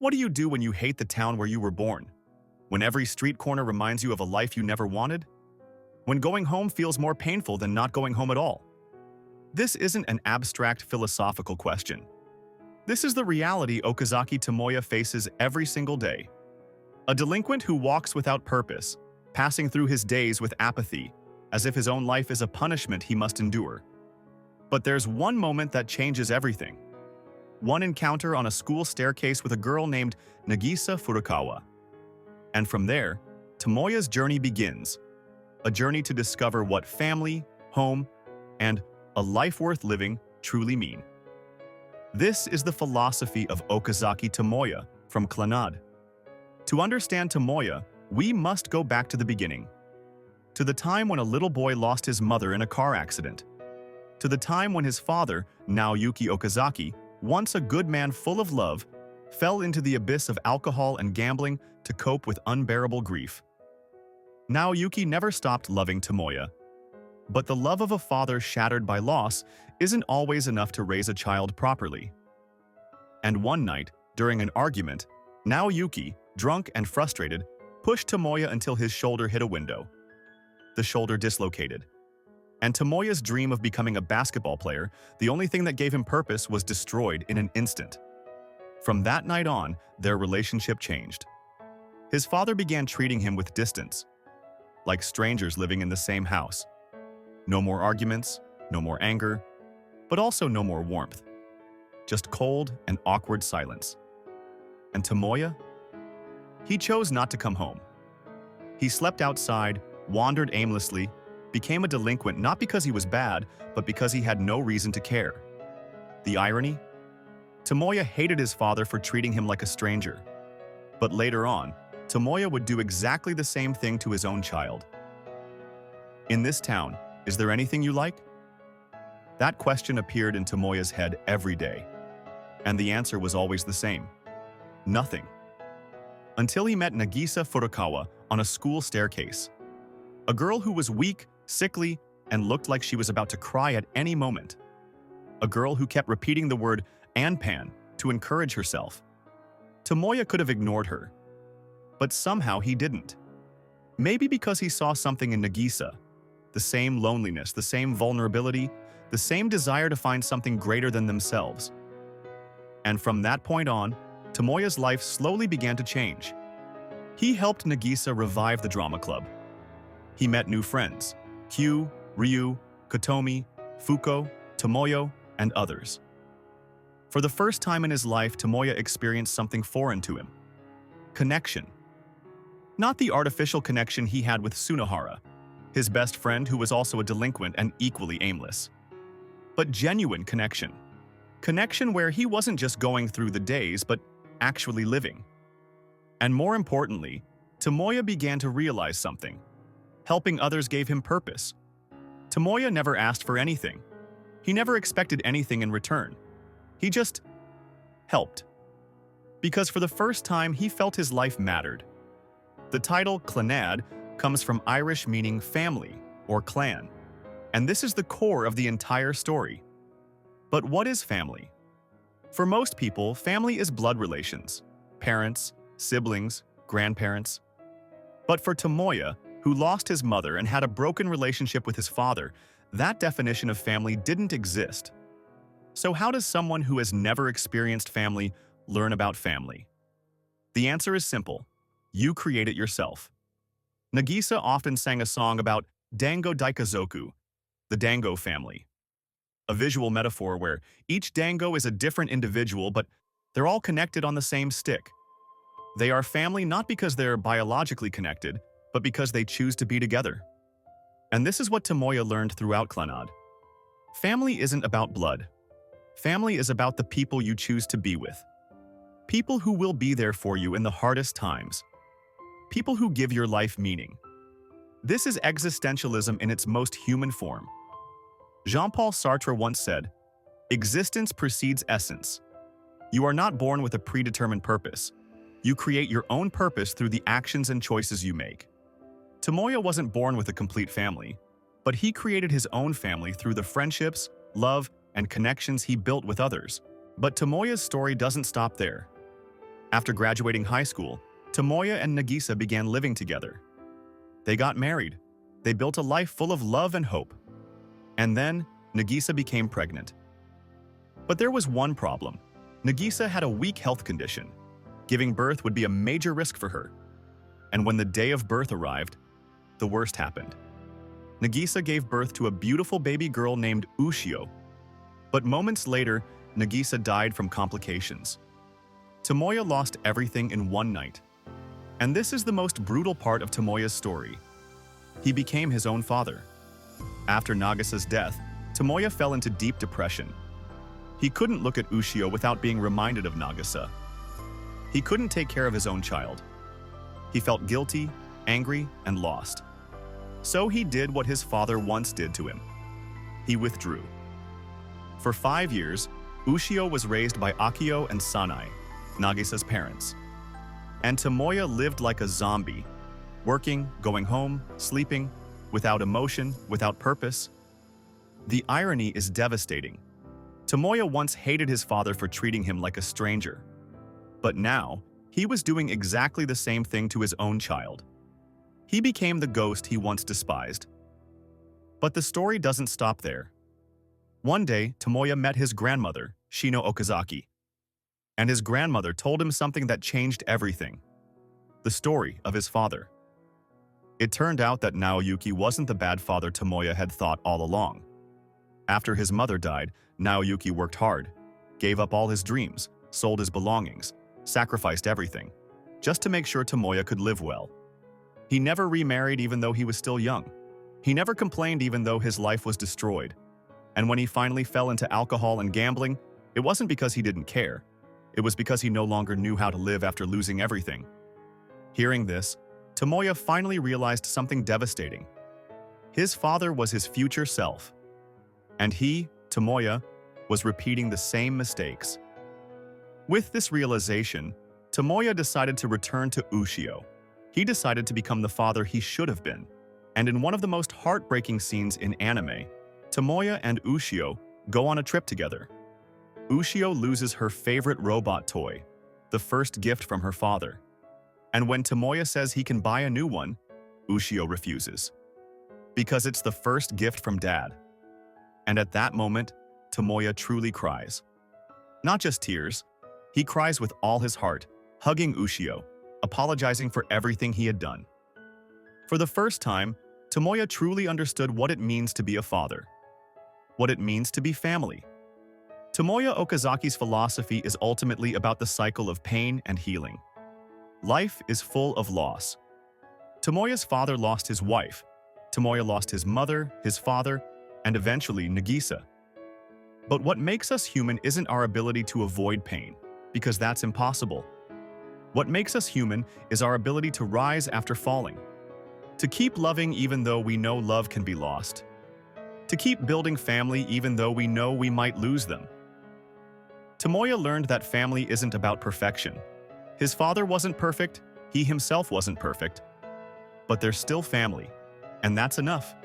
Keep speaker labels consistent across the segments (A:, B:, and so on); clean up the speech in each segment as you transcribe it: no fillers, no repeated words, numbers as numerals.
A: What do you do when you hate the town where you were born? When every street corner reminds you of a life you never wanted? When going home feels more painful than not going home at all? This isn't an abstract philosophical question. This is the reality Okazaki Tomoya faces every single day. A delinquent who walks without purpose, passing through his days with apathy, as if his own life is a punishment he must endure. But there's one moment that changes everything. One encounter on a school staircase with a girl named Nagisa Furukawa. And from there, Tomoya's journey begins. A journey to discover what family, home, and a life worth living truly mean. This is the philosophy of Okazaki Tomoya from Clannad. To understand Tomoya, we must go back to the beginning. To the time when a little boy lost his mother in a car accident. To the time when his father, Naoyuki Okazaki, once a good man full of love, fell into the abyss of alcohol and gambling to cope with unbearable grief. Naoyuki never stopped loving Tomoya. But the love of a father shattered by loss isn't always enough to raise a child properly. And one night, during an argument, Naoyuki, drunk and frustrated, pushed Tomoya until his shoulder hit a window. The shoulder dislocated. And Tomoya's dream of becoming a basketball player, the only thing that gave him purpose, was destroyed in an instant. From that night on, their relationship changed. His father began treating him with distance, like strangers living in the same house. No more arguments, no more anger, but also no more warmth. Just cold and awkward silence. And Tomoya? He chose not to come home. He slept outside, wandered aimlessly, became a delinquent not because he was bad, but because he had no reason to care. The irony? Tomoya hated his father for treating him like a stranger. But later on, Tomoya would do exactly the same thing to his own child. In this town, is there anything you like? That question appeared in Tomoya's head every day. And the answer was always the same. Nothing. Until he met Nagisa Furukawa on a school staircase. A girl who was weak, sickly, and looked like she was about to cry at any moment. A girl who kept repeating the word "anpan" to encourage herself. Tomoya could have ignored her, but somehow he didn't. Maybe because he saw something in Nagisa, the same loneliness, the same vulnerability, the same desire to find something greater than themselves. And from that point on, Tomoya's life slowly began to change. He helped Nagisa revive the drama club. He met new friends, Kyu, Ryu, Kotomi, Fuko, Tomoyo, and others. For the first time in his life, Tomoya experienced something foreign to him. Connection. Not the artificial connection he had with Tsunohara, his best friend who was also a delinquent and equally aimless. But genuine connection. Connection where he wasn't just going through the days, but actually living. And more importantly, Tomoya began to realize something. Helping others gave him purpose. Tomoya never asked for anything. He never expected anything in return. He just helped. Because for the first time, he felt his life mattered. The title Clannad comes from Irish meaning family or clan, and this is the core of the entire story. But what is family? For most people, family is blood relations, parents, siblings, grandparents. But for Tomoya, who lost his mother and had a broken relationship with his father, that definition of family didn't exist. So how does someone who has never experienced family learn about family? The answer is simple. You create it yourself. Nagisa often sang a song about Dango Daikazoku, the Dango family. A visual metaphor where each Dango is a different individual, but they're all connected on the same stick. They are family not because they're biologically connected, but because they choose to be together. And this is what Tomoya learned throughout Clannad. Family isn't about blood. Family is about the people you choose to be with. People who will be there for you in the hardest times. People who give your life meaning. This is existentialism in its most human form. Jean-Paul Sartre once said, "Existence precedes essence." You are not born with a predetermined purpose. You create your own purpose through the actions and choices you make. Tomoya wasn't born with a complete family, but he created his own family through the friendships, love, and connections he built with others. But Tomoya's story doesn't stop there. After graduating high school, Tomoya and Nagisa began living together. They got married. They built a life full of love and hope. And then, Nagisa became pregnant. But there was one problem. Nagisa had a weak health condition. Giving birth would be a major risk for her. And when the day of birth arrived, the worst happened. Nagisa gave birth to a beautiful baby girl named Ushio. But moments later, Nagisa died from complications. Tomoya lost everything in one night. And this is the most brutal part of Tomoya's story. He became his own father. After Nagisa's death, Tomoya fell into deep depression. He couldn't look at Ushio without being reminded of Nagisa. He couldn't take care of his own child. He felt guilty, angry, and lost. So he did what his father once did to him. He withdrew. For 5 years, Ushio was raised by Akio and Sanai, Nagisa's parents. And Tomoya lived like a zombie, working, going home, sleeping, without emotion, without purpose. The irony is devastating. Tomoya once hated his father for treating him like a stranger. But now, he was doing exactly the same thing to his own child. He became the ghost he once despised. But the story doesn't stop there. One day, Tomoya met his grandmother, Shino Okazaki. And his grandmother told him something that changed everything. The story of his father. It turned out that Naoyuki wasn't the bad father Tomoya had thought all along. After his mother died, Naoyuki worked hard, gave up all his dreams, sold his belongings, sacrificed everything, just to make sure Tomoya could live well. He never remarried even though he was still young. He never complained even though his life was destroyed. And when he finally fell into alcohol and gambling, it wasn't because he didn't care. It was because he no longer knew how to live after losing everything. Hearing this, Tomoya finally realized something devastating. His father was his future self. And he, Tomoya, was repeating the same mistakes. With this realization, Tomoya decided to return to Ushio. He decided to become the father he should have been. And in one of the most heartbreaking scenes in anime, Tomoya and Ushio go on a trip together. Ushio loses her favorite robot toy, the first gift from her father. And when Tomoya says he can buy a new one, Ushio refuses. Because it's the first gift from Dad. And at that moment, Tomoya truly cries. Not just tears, he cries with all his heart, hugging Ushio, apologizing for everything he had done. For the first time, Tomoya truly understood what it means to be a father. What it means to be family. Tomoya Okazaki's philosophy is ultimately about the cycle of pain and healing. Life is full of loss. Tomoya's father lost his wife. Tomoya lost his mother, his father, and eventually Nagisa. But what makes us human isn't our ability to avoid pain, because that's impossible. What makes us human is our ability to rise after falling. To keep loving even though we know love can be lost. To keep building family even though we know we might lose them. Tomoya learned that family isn't about perfection. His father wasn't perfect, he himself wasn't perfect. But they're still family, and that's enough.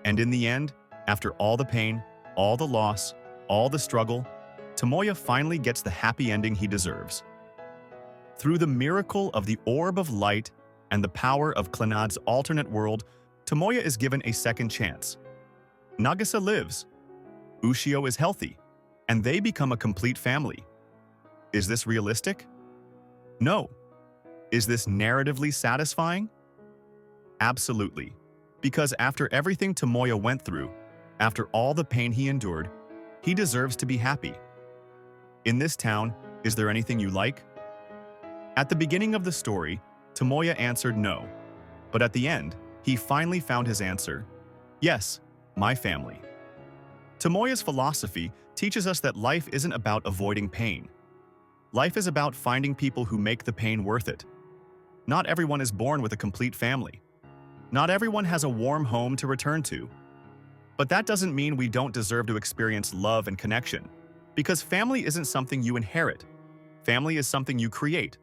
A: And in the end, after all the pain, all the loss, all the struggle, Tomoya finally gets the happy ending he deserves. Through the miracle of the orb of light and the power of Clannad's alternate world, Tomoya is given a second chance. Nagisa lives, Ushio is healthy, and they become a complete family. Is this realistic? No. Is this narratively satisfying? Absolutely. Because after everything Tomoya went through, after all the pain he endured, he deserves to be happy. In this town, is there anything you like? At the beginning of the story, Tomoya answered no. But at the end, he finally found his answer. Yes, my family. Tomoya's philosophy teaches us that life isn't about avoiding pain. Life is about finding people who make the pain worth it. Not everyone is born with a complete family. Not everyone has a warm home to return to. But that doesn't mean we don't deserve to experience love and connection. Because family isn't something you inherit. Family is something you create.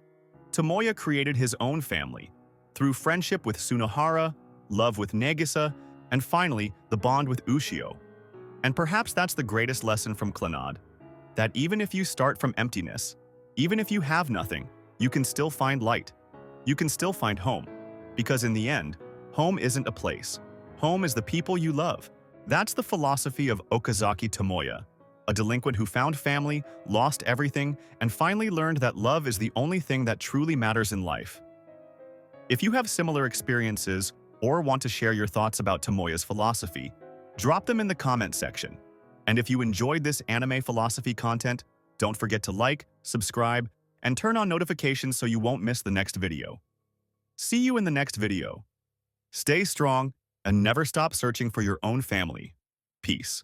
A: Tomoya created his own family, through friendship with Sunohara, love with Nagisa, and finally, the bond with Ushio. And perhaps that's the greatest lesson from Clannad, that even if you start from emptiness, even if you have nothing, you can still find light. You can still find home. Because in the end, home isn't a place. Home is the people you love. That's the philosophy of Okazaki Tomoya, a delinquent who found family, lost everything, and finally learned that love is the only thing that truly matters in life. If you have similar experiences or want to share your thoughts about Tomoya's philosophy, drop them in the comment section. And if you enjoyed this anime philosophy content, don't forget to like, subscribe, and turn on notifications so you won't miss the next video. See you in the next video. Stay strong and never stop searching for your own family. Peace.